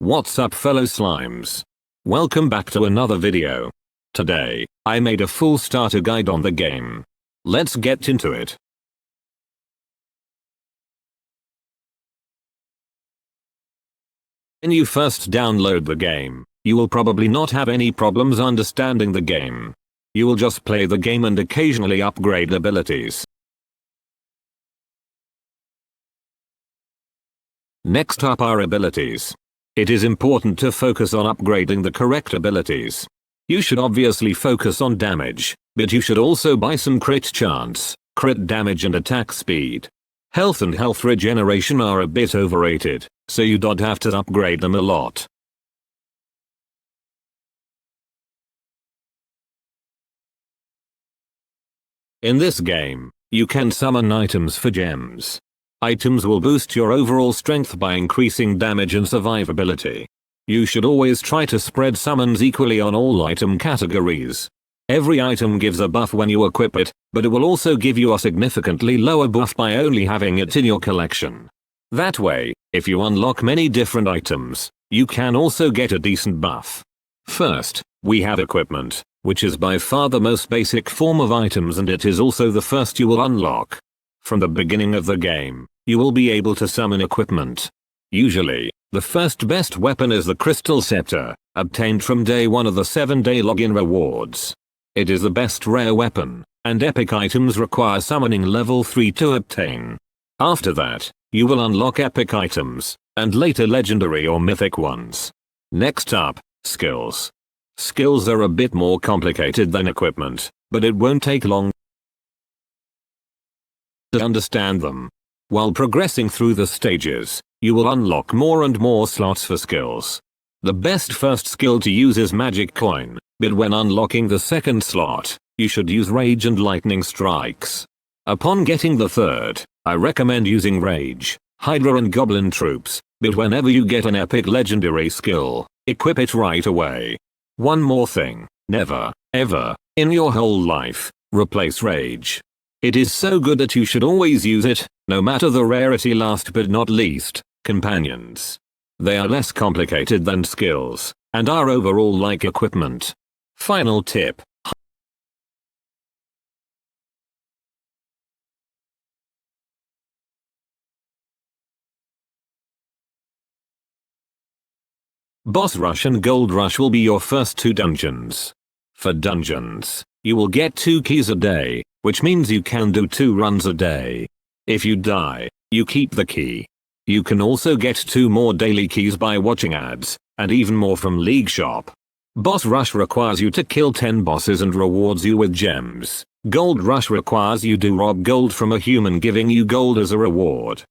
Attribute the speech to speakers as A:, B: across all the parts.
A: What's up fellow slimes? Welcome back to another video. Today, I made a full starter guide on the game. Let's get into it. When you first download the game, you will probably not have any problems understanding the game. You will just play the game and occasionally upgrade abilities. Next up are abilities. It is important to focus on upgrading the correct abilities. You should obviously focus on damage, but you should also buy some crit chance, crit damage and attack speed. Health and health regeneration are a bit overrated, so you don't have to upgrade them a lot. In this game, you can summon items for gems. Items will boost your overall strength by increasing damage and survivability. You should always try to spread summons equally on all item categories. Every item gives a buff when you equip it, but it will also give you a significantly lower buff by only having it in your collection. That way, if you unlock many different items, you can also get a decent buff. First, we have equipment, which is by far the most basic form of items and it is also the first you will unlock. From the beginning of the game, you will be able to summon equipment. Usually, the first best weapon is the Crystal Scepter, obtained from day 1 of the 7-day login rewards. It is the best rare weapon, and epic items require summoning level 3 to obtain. After that, you will unlock epic items, and later legendary or mythic ones. Next up, skills. Skills are a bit more complicated than equipment, but it won't take long to understand them. While progressing through the stages, you will unlock more and more slots for skills. The best first skill to use is Magic Coin, but when unlocking the second slot, you should use Rage and Lightning Strikes. Upon getting the third, I recommend using Rage, Hydra and Goblin Troops, but whenever you get an epic legendary skill, equip it right away. One more thing, never, ever, in your whole life, replace Rage. It is so good that you should always use it, no matter the rarity. Last but not least, companions. They are less complicated than skills, and are overall like equipment. Final tip. Boss Rush and Gold Rush will be your first 2 dungeons. For dungeons, you will get 2 keys a day, which means you can do 2 runs a day. If you die, you keep the key. You can also get 2 more daily keys by watching ads, and even more from League Shop. Boss Rush requires you to kill 10 bosses and rewards you with gems. Gold Rush requires you to rob gold from a human, giving you gold as a reward.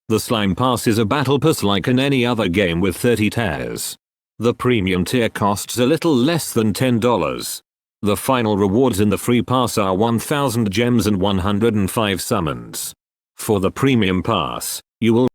A: The Slime Pass is a battle pass like in any other game with 30 tiers. The premium tier costs a little less than $10. The final rewards in the free pass are 1000 gems and 105 summons. For the premium pass, you will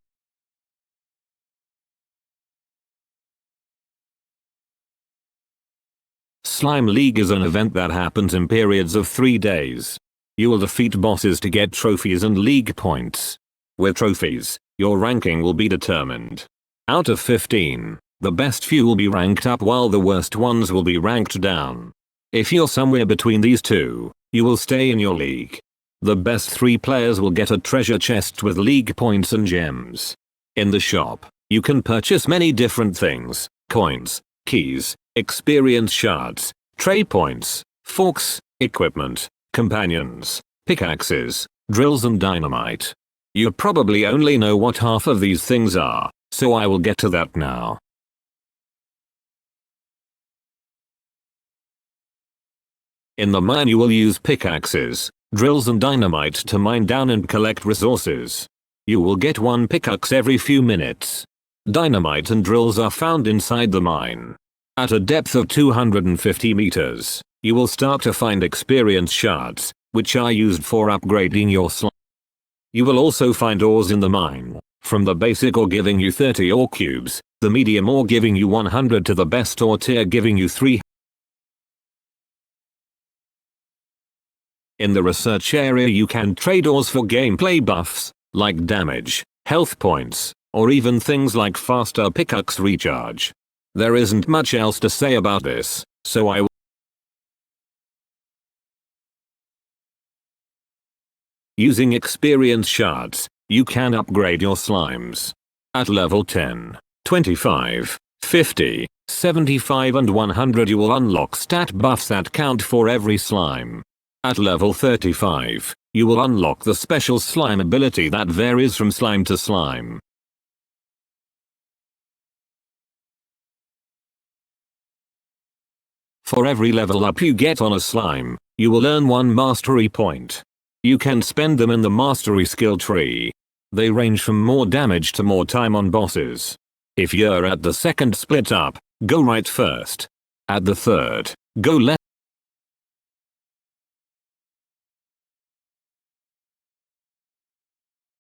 A: Slime League is an event that happens in periods of 3 days. You will defeat bosses to get trophies and league points. With trophies, your ranking will be determined. Out of 15, the best few will be ranked up while the worst ones will be ranked down. If you're somewhere between these two, you will stay in your league. The best 3 players will get a treasure chest with league points and gems. In the shop, you can purchase many different things: coins, keys, experience shards, trade points, forks, equipment, companions, pickaxes, drills and dynamite. You probably only know what half of these things are, so I will get to that now. In the mine you will use pickaxes, drills and dynamite to mine down and collect resources. You will get 1 pickaxe every few minutes. Dynamite and drills are found inside the mine. At a depth of 250 meters, you will start to find experience shards, which are used for upgrading your slime. You will also find ores in the mine, from the basic ore giving you 30 ore cubes, the medium ore giving you 100 to the best ore tier giving you 3. In the research area you can trade ores for gameplay buffs, like damage, health points, or even things like faster pickaxe recharge. There isn't much else to say about this, so I will using experience shards, you can upgrade your slimes. At level 10, 25, 50, 75 and 100 you will unlock stat buffs that count for every slime. At level 35, you will unlock the special slime ability that varies from slime to slime. For every level up you get on a slime, you will earn 1 mastery point. You can spend them in the mastery skill tree. They range from more damage to more time on bosses. If you're at the second split up, go right first. At the third, go left.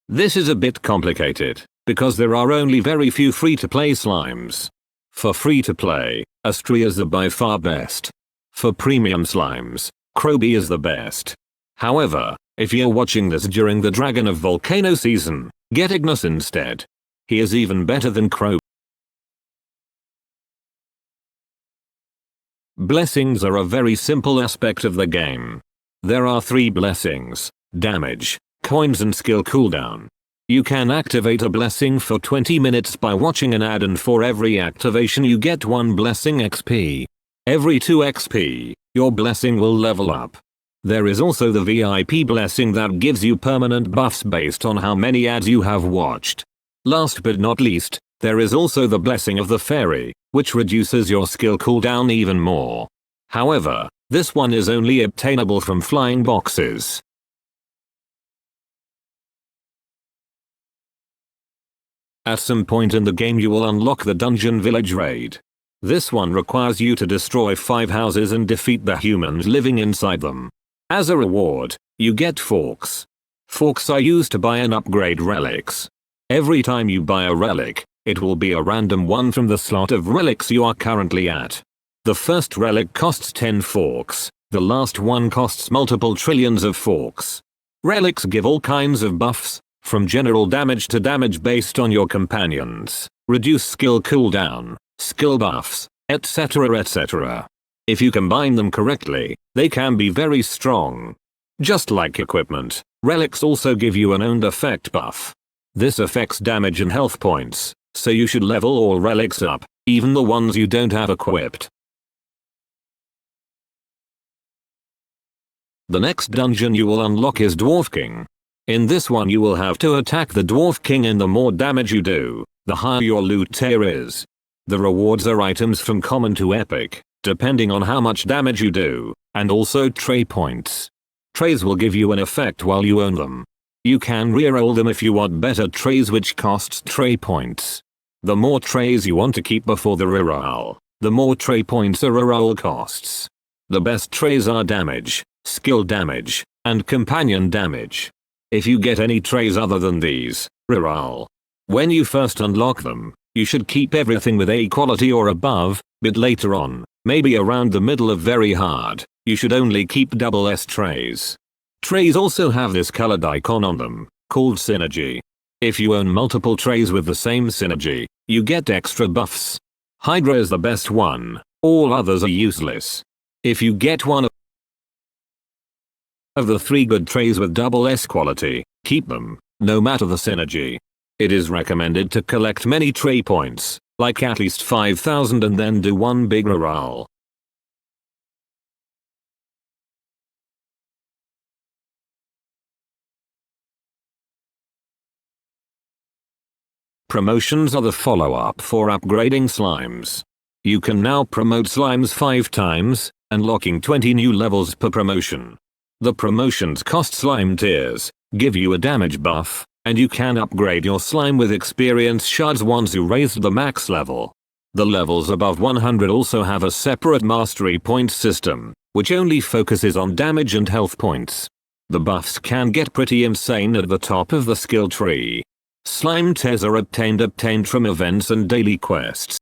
A: This is a bit complicated, because there are only very few free-to-play slimes. For free-to-play, Astrias are by far best. For premium slimes, Kroby is the best. However, if you're watching this during the Dragon of Volcano season, get Ignis instead. He is even better than Kroby. Blessings are a very simple aspect of the game. There are 3 blessings: damage, coins and skill cooldown. You can activate a blessing for 20 minutes by watching an ad, and for every activation you get 1 blessing XP. Every 2 XP, your blessing will level up. There is also the VIP blessing that gives you permanent buffs based on how many ads you have watched. Last but not least, there is also the blessing of the fairy, which reduces your skill cooldown even more. However, this one is only obtainable from flying boxes. At some point in the game you will unlock the Dungeon Village raid. This one requires you to destroy 5 houses and defeat the humans living inside them. As a reward, you get forks. Forks are used to buy and upgrade relics. Every time you buy a relic, it will be a random one from the slot of relics you are currently at. The first relic costs 10 forks, the last one costs multiple trillions of forks. Relics give all kinds of buffs, from general damage to damage based on your companions, reduce skill cooldown, skill buffs, etc. etc. If you combine them correctly, they can be very strong. Just like equipment, relics also give you an owned effect buff. This affects damage and health points, so you should level all relics up, even the ones you don't have equipped. The next dungeon you will unlock is Dwarf King. In this one you will have to attack the Dwarf King, and the more damage you do, the higher your loot tier is. The rewards are items from common to epic, depending on how much damage you do, and also tray points. Trays will give you an effect while you own them. You can reroll them if you want better trays, which costs tray points. The more trays you want to keep before the reroll, the more tray points a reroll costs. The best trays are damage, skill damage, and companion damage. If you get any trays other than these, reroll. When you first unlock them, you should keep everything with A quality or above, but later on, maybe around the middle of very hard, you should only keep double S trays. Trays also have this colored icon on them, called synergy. If you own multiple trays with the same synergy, you get extra buffs. Hydra is the best one, all others are useless. If you get one of the 3 good trays with double S quality, keep them, no matter the synergy. It is recommended to collect many tray points, like at least 5,000, and then do one big reroll. Promotions are the follow-up for upgrading slimes. You can now promote slimes 5 times, unlocking 20 new levels per promotion. The promotions cost slime tiers, give you a damage buff, and you can upgrade your slime with experience shards once you raise the max level. The levels above 100 also have a separate mastery point system, which only focuses on damage and health points. The buffs can get pretty insane at the top of the skill tree. Slime tiers are obtained from events and daily quests.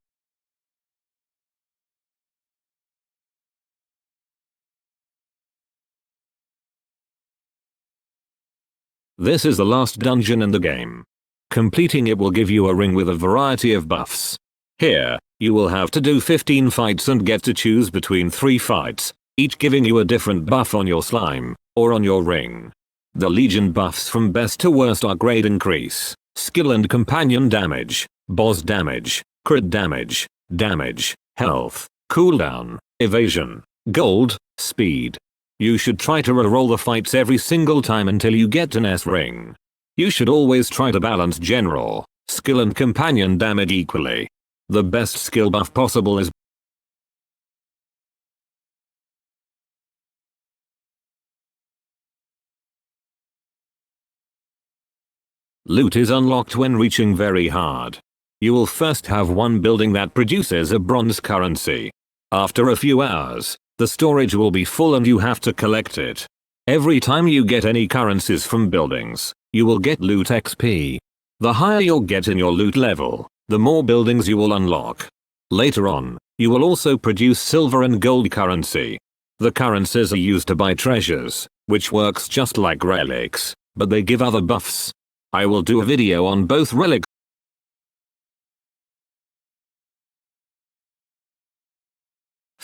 A: This is the last dungeon in the game. Completing it will give you a ring with a variety of buffs. Here, you will have to do 15 fights and get to choose between 3 fights, each giving you a different buff on your slime, or on your ring. The Legion buffs from best to worst are grade increase, skill and companion damage, boss damage, crit damage, health, cooldown, evasion, gold, speed. You should try to reroll the fights every single time until you get an S ring. You should always try to balance general, skill and companion damage equally. The best skill buff possible is loot is unlocked when reaching very hard. You will first have one building that produces a bronze currency. After a few hours, the storage will be full and you have to collect it. Every time you get any currencies from buildings, you will get loot XP. The higher you'll get in your loot level, the more buildings you will unlock. Later on, you will also produce silver and gold currency. The currencies are used to buy treasures, which works just like relics, but they give other buffs. I will do a video on both relics.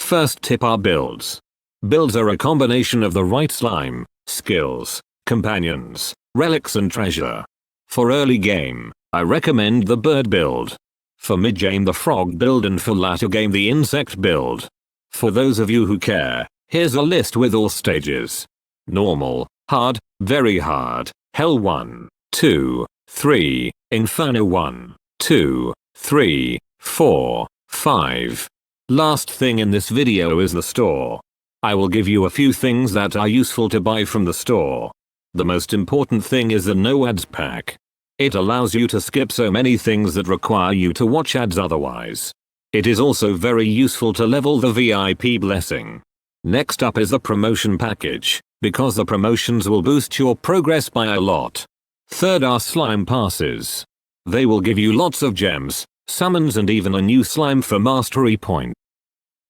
A: First tip are builds. Builds are a combination of the right slime, skills, companions, relics and treasure. For early game, I recommend the bird build. For mid-game the frog build and for latter game the insect build. For those of you who care, here's a list with all stages. Normal, hard, very hard, hell 1, 2, 3, inferno 1, 2, 3, 4, 5. Last thing in this video is the store. I will give you a few things that are useful to buy from the store. The most important thing is the no ads pack. It allows you to skip so many things that require you to watch ads otherwise. It is also very useful to level the VIP blessing. Next up is the promotion package, because the promotions will boost your progress by a lot. Third are slime passes. They will give you lots of gems, summons and even a new slime for mastery point.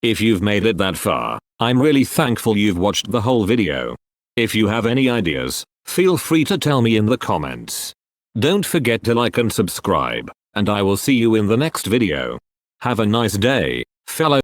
A: If you've made it that far, I'm really thankful you've watched the whole video. If you have any ideas, feel free to tell me in the comments. Don't forget to like and subscribe, and I will see you in the next video. Have a nice day, fellow